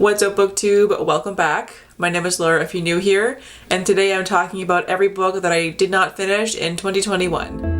What's up, BookTube? Welcome back. My name is Laura if you're new here, and today I'm talking about every book that I did not finish in 2021.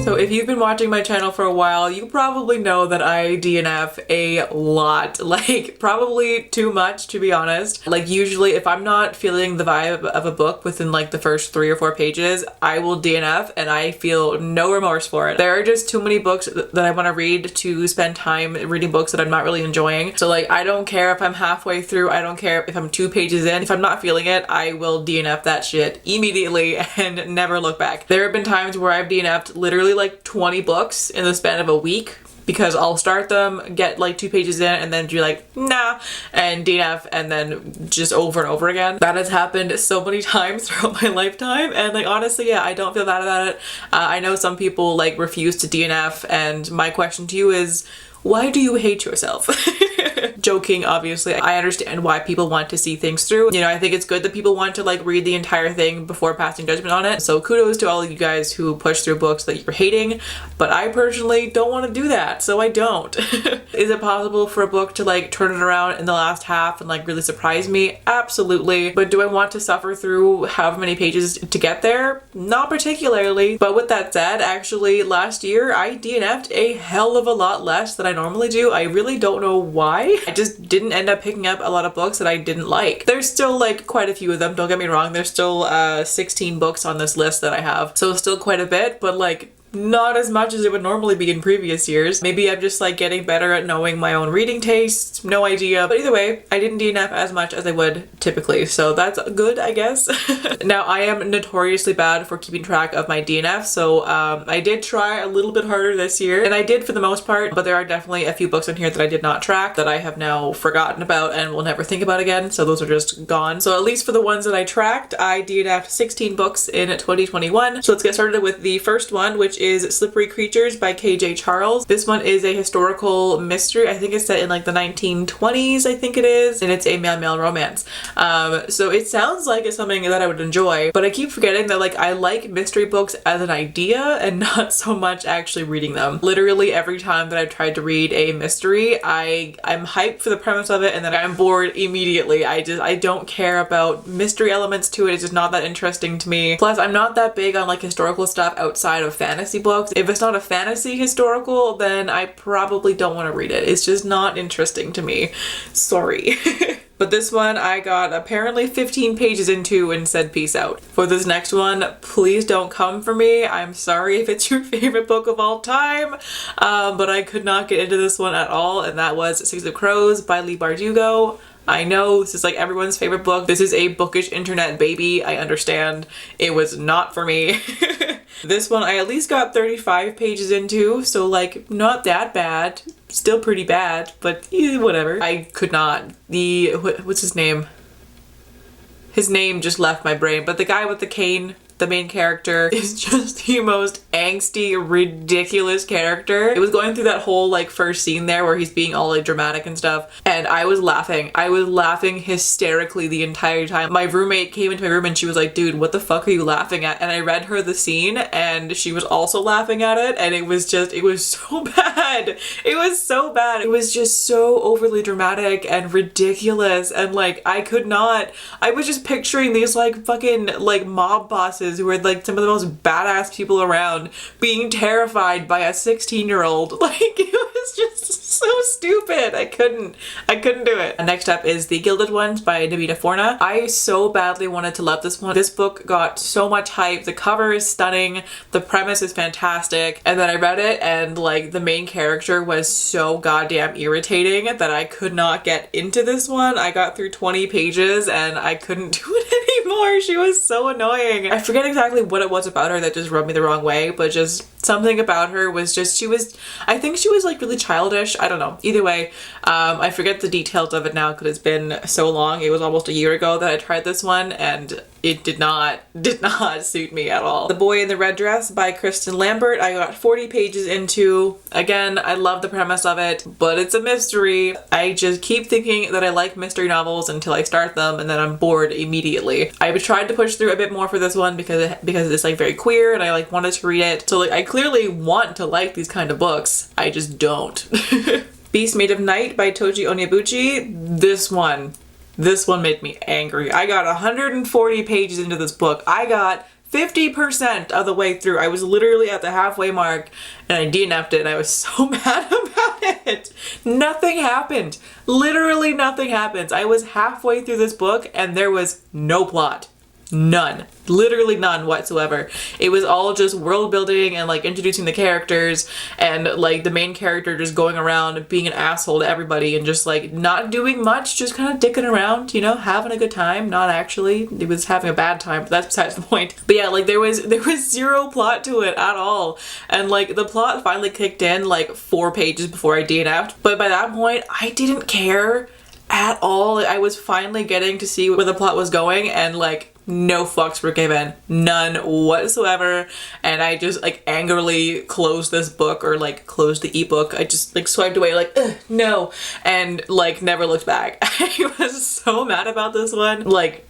So if you've been watching my channel for a while, you probably know that I DNF a lot. Like, probably too much, to be honest. Like, usually if I'm not feeling the vibe of a book within like the first 3 or 4 pages, I will DNF and I feel no remorse for it. There are just too many books that I want to read to spend time reading books that I'm not really enjoying. So like, I don't care if I'm halfway through, I don't care if I'm 2 pages in. If I'm not feeling it, I will DNF that shit immediately and never look back. There have been times where I've DNF'd literally like 20 books in the span of a week because I'll start them, get like 2 pages in, and then be like, nah, and DNF, and then just over and over again. That has happened so many times throughout my lifetime, and like, honestly, yeah, I don't feel bad about it. I know some people like refuse to DNF, and my question to you is, why do you hate yourself? Joking, obviously. I understand why people want to see things through. You know, I think it's good that people want to like read the entire thing before passing judgment on it. So kudos to all of you guys who push through books that you're hating, but I personally don't want to do that, so I don't. Is it possible for a book to like turn it around in the last half and like really surprise me? Absolutely. But do I want to suffer through however many pages to get there? Not particularly. But with that said, actually last year I DNF'd a hell of a lot less than I normally do. I really don't know why. I just didn't end up picking up a lot of books that I didn't like. There's still like quite a few of them, don't get me wrong. There's still 16 books on this list that I have. So still quite a bit, but like not as much as it would normally be in previous years. Maybe I'm just like getting better at knowing my own reading tastes, no idea. But either way, I didn't DNF as much as I would typically, so that's good, I guess. Now, I am notoriously bad for keeping track of my DNF, so I did try a little bit harder this year, and I did for the most part, but there are definitely a few books in here that I did not track that I have now forgotten about and will never think about again, so those are just gone. So at least for the ones that I tracked, I DNF'd 16 books in 2021. So let's get started with the first one, which is Slippery Creatures by KJ Charles. This one is a historical mystery. I think it's set in like the 1920s, I think it is, and it's a male-male romance. So it sounds like it's something that I would enjoy, but I keep forgetting that like I like mystery books as an idea and not so much actually reading them. Literally every time that I've tried to read a mystery, I'm hyped for the premise of it and then I'm bored immediately. I don't care about mystery elements to it. It's just not that interesting to me. Plus, I'm not that big on like historical stuff outside of fantasy books. If it's not a fantasy historical, then I probably don't want to read it. It's just not interesting to me. Sorry. But this one I got apparently 15 pages into and said peace out. For this next one, please don't come for me. I'm sorry if it's your favorite book of all time, but I could not get into this one at all, and that was Six of Crows by Leigh Bardugo. I know this is like everyone's favorite book. This is a bookish internet baby. I understand. It was not for me. This one I at least got 35 pages into, so like not that bad. Still pretty bad, but whatever. I could not. What's his name? His name just left my brain, but the guy with the cane, the main character, is just the most angsty, ridiculous character. It was going through that whole like first scene there where he's being all like dramatic and stuff, and I was laughing. I was laughing hysterically the entire time. My roommate came into my room and she was like, dude, what the fuck are you laughing at? And I read her the scene and she was also laughing at it, and it was so bad. It was so bad. It was just so overly dramatic and ridiculous, and like I was just picturing these like fucking like mob bosses who were like some of the most badass people around being terrified by a 16-year-old. Like, it was just so stupid. I couldn't do it. And next up is The Gilded Ones by Namina Forna. I so badly wanted to love this one. This book got so much hype. The cover is stunning. The premise is fantastic. And then I read it and like the main character was so goddamn irritating that I could not get into this one. I got through 20 pages and I couldn't do it anymore. She was so annoying. I forget exactly what it was about her that just rubbed me the wrong way, but just something about her was just, I think she was like really childish. I don't know. Either way, I forget the details of it now because it's been so long. It was almost a year ago that I tried this one and it did not suit me at all. The Boy in the Red Dress by Kristen Lambert, I got 40 pages into. Again, I love the premise of it, but it's a mystery. I just keep thinking that I like mystery novels until I start them and then I'm bored immediately. I tried to push through a bit more for this one because it's like very queer and I like wanted to read it. So like I clearly want to like these kind of books. I just don't. Beast Made of Night by Tochi Onyebuchi. This one made me angry. I got 140 pages into this book. I got 50% of the way through. I was literally at the halfway mark and I DNF'd it and I was so mad about it. Nothing happened. Literally nothing happens. I was halfway through this book and there was no plot. None. Literally none whatsoever. It was all just world building and like introducing the characters and like the main character just going around being an asshole to everybody and just like not doing much, just kind of dicking around, you know, having a good time. Not actually. It was having a bad time, but that's besides the point. But yeah, like there was zero plot to it at all. And like the plot finally kicked in like 4 pages before I DNF'd. But by that point, I didn't care at all. I was finally getting to see where the plot was going and like no fucks were given. None whatsoever. And I just like angrily closed this book or like closed the ebook. I just like swiped away like, no. And like never looked back. I was so mad about this one. Like,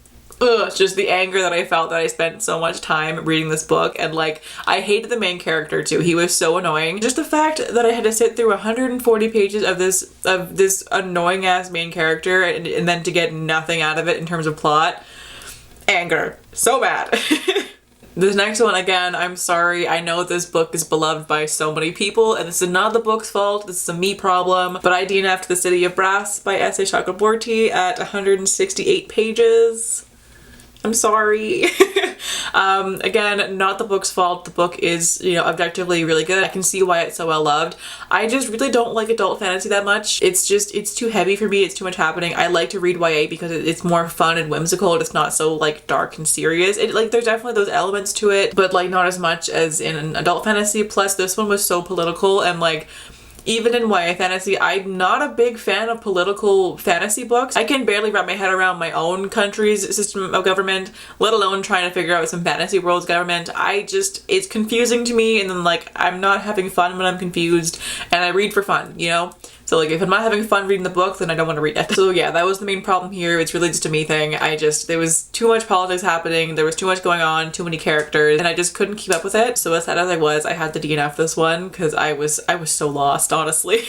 just the anger that I felt that I spent so much time reading this book. And like, I hated the main character too. He was so annoying. Just the fact that I had to sit through 140 pages of this annoying ass main character and then to get nothing out of it in terms of plot. Anger. So bad. This next one, again, I'm sorry. I know this book is beloved by so many people and this is not the book's fault. This is a me problem. But I DNF'd The City of Brass by S.A. Chakraborty at 168 pages. I'm sorry. Again, not the book's fault. The book is, you know, objectively really good. I can see why it's so well loved. I just really don't like adult fantasy that much. It's too heavy for me. It's too much happening. I like to read YA because it's more fun and whimsical. It's not so like dark and serious. Like there's definitely those elements to it, but like not as much as in an adult fantasy. Plus this one was so political and like, even in YA fantasy, I'm not a big fan of political fantasy books. I can barely wrap my head around my own country's system of government, let alone trying to figure out some fantasy world's government. It's confusing to me and then like, I'm not having fun when I'm confused and I read for fun, you know? So like if I'm not having fun reading the book, then I don't want to read it. So yeah, that was the main problem here. It's really just a me thing. There was too much politics happening. There was too much going on, too many characters, and I just couldn't keep up with it. So as sad as I had to DNF this one because I was so lost, honestly.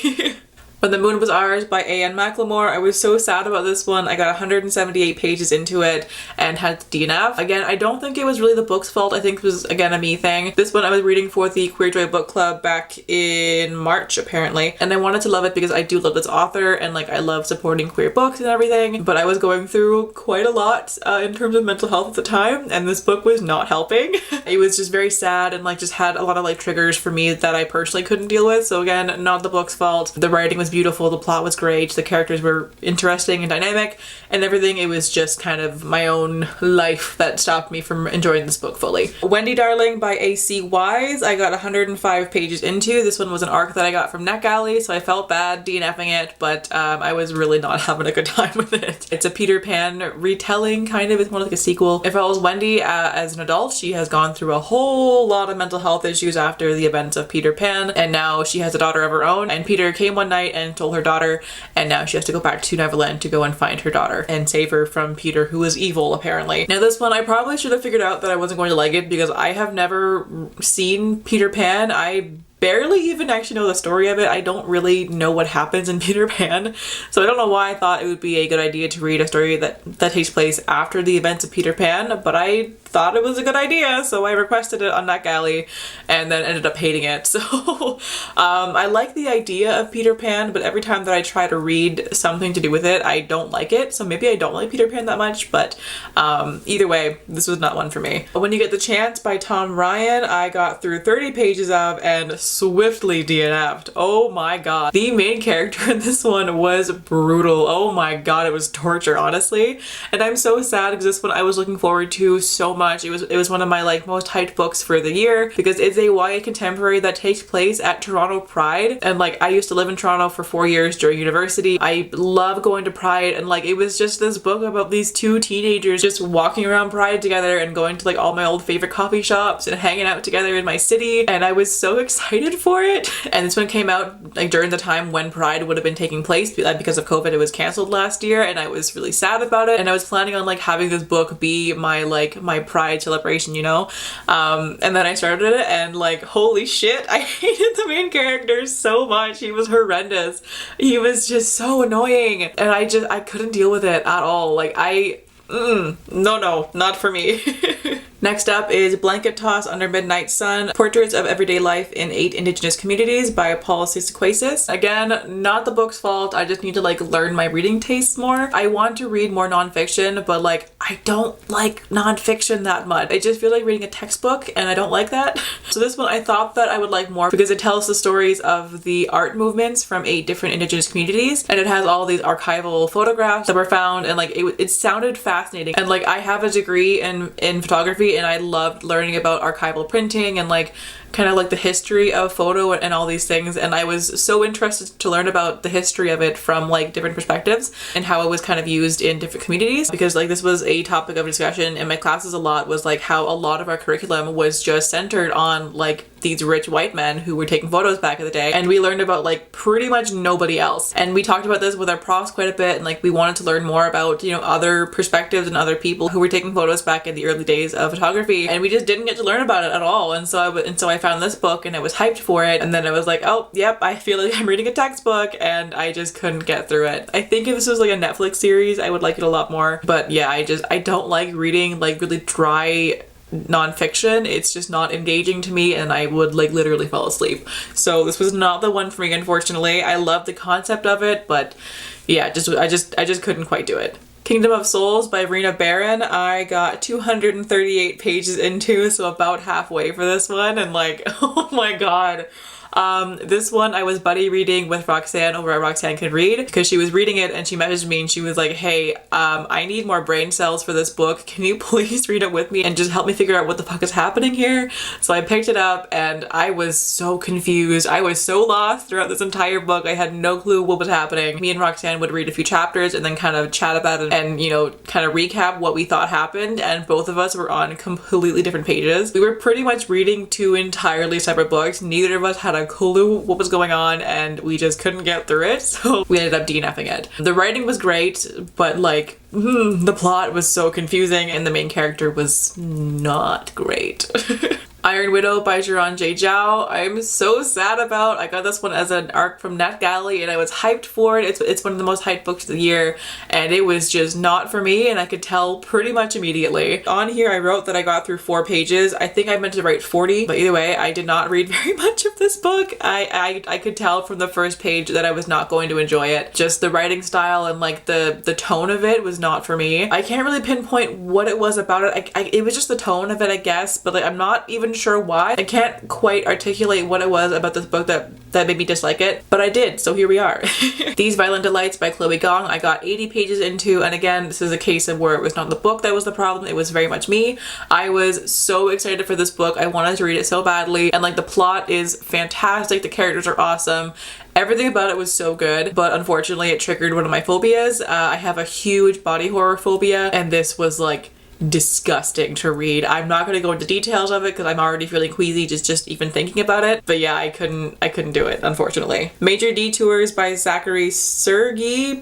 When the Moon Was Ours by A.N. McLemore. I was so sad about this one. I got 178 pages into it and had to DNF. Again, I don't think it was really the book's fault. I think it was, again, a me thing. This one I was reading for the Queer Joy Book Club back in March, apparently. And I wanted to love it because I do love this author and like I love supporting queer books and everything. But I was going through quite a lot in terms of mental health at the time and this book was not helping. It was just very sad and like just had a lot of like triggers for me that I personally couldn't deal with. So again, not the book's fault. The writing was beautiful, the plot was great, the characters were interesting and dynamic and everything. It was just kind of my own life that stopped me from enjoying this book fully. Wendy Darling by A.C. Wise. I got 105 pages into. This one was an arc that I got from NetGalley, so I felt bad DNFing it, but I was really not having a good time with it. It's a Peter Pan retelling, kind of. It's more like a sequel. It follows Wendy as an adult. She has gone through a whole lot of mental health issues after the events of Peter Pan, and now she has a daughter of her own, and Peter came one night and told her daughter, and now she has to go back to Neverland to go and find her daughter and save her from Peter, who is evil apparently. Now this one I probably should have figured out that I wasn't going to like it because I have never seen Peter Pan. I barely even actually know the story of it. I don't really know what happens in Peter Pan, so I don't know why I thought it would be a good idea to read a story that takes place after the events of Peter Pan, but I thought it was a good idea, so I requested it on NetGalley and then ended up hating it. So I like the idea of Peter Pan, but every time that I try to read something to do with it, I don't like it. So maybe I don't like Peter Pan that much, but either way, this was not one for me. When You Get the Chance by Tom Ryan, I got through 30 pages of and swiftly DNF'd. Oh my god. The main character in this one was brutal. Oh my god, it was torture, honestly. And I'm so sad because this one I was looking forward to so much. It was one of my like most hyped books for the year because it's a YA contemporary that takes place at Toronto Pride, and like I used to live in Toronto for 4 years during university. I love going to Pride, and like it was just this book about these two teenagers just walking around Pride together and going to like all my old favorite coffee shops and hanging out together in my city, and I was so excited excited for it. And this one came out like during the time when Pride would have been taking place because of COVID. It was canceled last year, and I was really sad about it. And I was planning on like having this book be my Pride celebration, you know? And then I started it, and like, holy shit, I hated the main character so much. He was horrendous. He was just so annoying, and I couldn't deal with it at all. Like no, not for me. Next up is Blanket Toss Under Midnight Sun, Portraits of Everyday Life in 8 Indigenous Communities by Paul Seesequasis. Again, not the book's fault. I just need to like learn my reading tastes more. I want to read more nonfiction, but like I don't like nonfiction that much. I just feel like reading a textbook, and I don't like that. So this one I thought that I would like more because it tells the stories of the art movements from 8 different Indigenous communities, and it has all these archival photographs that were found, and like it sounded fascinating. And like I have a degree in photography, and I loved learning about archival printing and like kind of like the history of photo and all these things, and I was so interested to learn about the history of it from like different perspectives and how it was kind of used in different communities, because like this was a topic of discussion in my classes a lot, was like how a lot of our curriculum was just centered on like these rich white men who were taking photos back in the day, and we learned about like pretty much nobody else. And we talked about this with our profs quite a bit, and like we wanted to learn more about, you know, other perspectives and other people who were taking photos back in the early days of photography, and we just didn't get to learn about it at all. And so I found this book, and I was hyped for it, and then I was like, oh yep, I feel like I'm reading a textbook, and I just couldn't get through it. I think if this was like a Netflix series, I would like it a lot more, but yeah, I don't like reading like really dry nonfiction. It's just not engaging to me, and I would like literally fall asleep. So this was not the one for me, unfortunately. I love the concept of it, but yeah, I just couldn't quite do it. Kingdom of Souls by Rena Barron. I got 238 pages into, so about halfway for this one, and like, oh my god. This one I was buddy reading with Roxanne over at Roxanne Can Read, because she was reading it and she messaged me and she was like, hey, I need more brain cells for this book. Can you please read it with me and just help me figure out what the fuck is happening here? So I picked it up, and I was so confused. I was so lost throughout this entire book. I had no clue what was happening. Me and Roxanne would read a few chapters and then kind of chat about it and, you know, kind of recap what we thought happened, and both of us were on completely different pages. We were pretty much reading 2 entirely separate books. Neither of us had a clue what was going on, and we just couldn't get through it, so we ended up DNFing it. The writing was great, but like the plot was so confusing, and the main character was not great. Iron Widow by Xiran J. Zhao. I'm so sad about. I got this one as an arc from NetGalley, and I was hyped for it. It's one of the most hyped books of the year, and it was just not for me, and I could tell pretty much immediately. On here I wrote that I got through 4 pages. I think I meant to write 40, but either way, I did not read very much of this book. I could tell from the first page that I was not going to enjoy it. Just the writing style and like the tone of it was not for me. I can't really pinpoint what it was about it. It was just the tone of it, I guess, but like I'm not even sure why. I can't quite articulate what it was about this book that made me dislike it, but I did, so here we are. These Violin Delights by Chloe Gong. I got 80 pages into, and again, this is a case of where it was not the book that was the problem, it was very much me. I was so excited for this book. I wanted to read it so badly, and like the plot is fantastic, the characters are awesome. Everything about it was so good, but unfortunately it triggered one of my phobias. I have a huge body horror phobia, and this was like disgusting to read. I'm not going to go into details of it because I'm already feeling queasy just even thinking about it, but yeah, I couldn't do it, unfortunately. Major Detours by Zachary Sergi,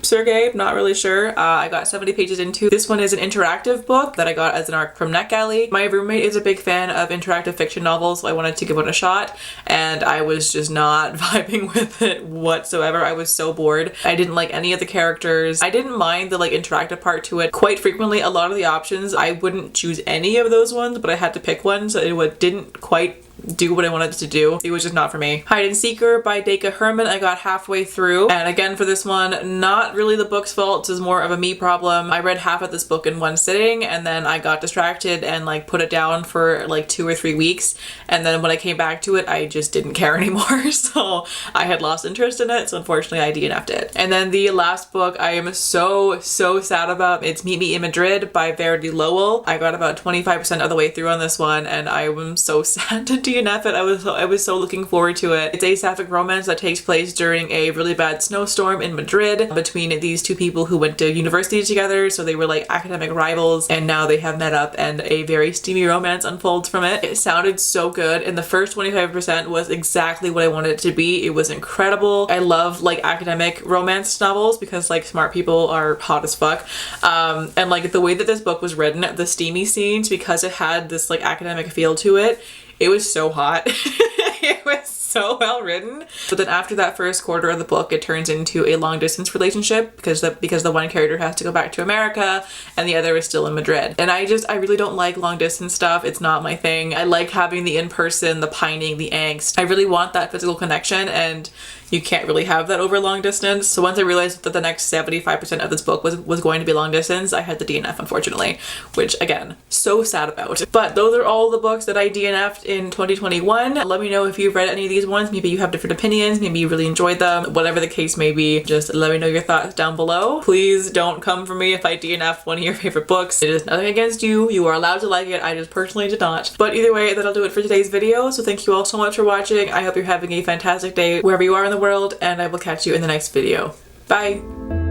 not really sure. I got 70 pages into. This one is an interactive book that I got as an arc from NetGalley. My roommate is a big fan of interactive fiction novels, so I wanted to give it a shot, and I was just not vibing with it whatsoever. I was so bored. I didn't like any of the characters. I didn't mind the like interactive part to it. Quite frequently, a lot of the options, I wouldn't choose any of those ones, but I had to pick one, so it didn't quite do what I wanted it to do. It was just not for me. Hide and Seeker by Deka Hermon. I got halfway through, and again for this one, not really the book's fault. This is more of a me problem. I read half of this book in one sitting, and then I got distracted and like put it down for like 2 or 3 weeks, and then when I came back to it, I just didn't care anymore. So I had lost interest in it, so unfortunately I DNF'd it. And then the last book I am so sad about. It's Meet Me in Madrid by Verity Lowell. I got about 25% of the way through on this one, and I am so sad to DNF DNF it. I was so looking forward to it. It's a sapphic romance that takes place during a really bad snowstorm in Madrid between these two people who went to university together, so they were like academic rivals, and now they have met up and a very steamy romance unfolds from it. It sounded so good, and the first 25% was exactly what I wanted it to be. It was incredible. I love like academic romance novels because like smart people are hot as fuck. And like the way that this book was written, the steamy scenes, because it had this like academic feel to it, it was so hot. It was so well written. But then after that first quarter of the book, it turns into a long distance relationship because the one character has to go back to America and the other is still in Madrid. And I really don't like long distance stuff. It's not my thing. I like having the in-person, the pining, the angst. I really want that physical connection, and you can't really have that over long distance. So once I realized that the next 75% of this book was going to be long distance, I had the DNF, unfortunately, which again, so sad about. But those are all the books that I DNF'd in 2021. Let me know if you've read any of these ones. Maybe you have different opinions. Maybe you really enjoyed them. Whatever the case may be, just let me know your thoughts down below. Please don't come for me if I DNF one of your favorite books. It is nothing against you. You are allowed to like it. I just personally did not. But either way, that'll do it for today's video. So thank you all so much for watching. I hope you're having a fantastic day wherever you are in the world, and I will catch you in the next video. Bye!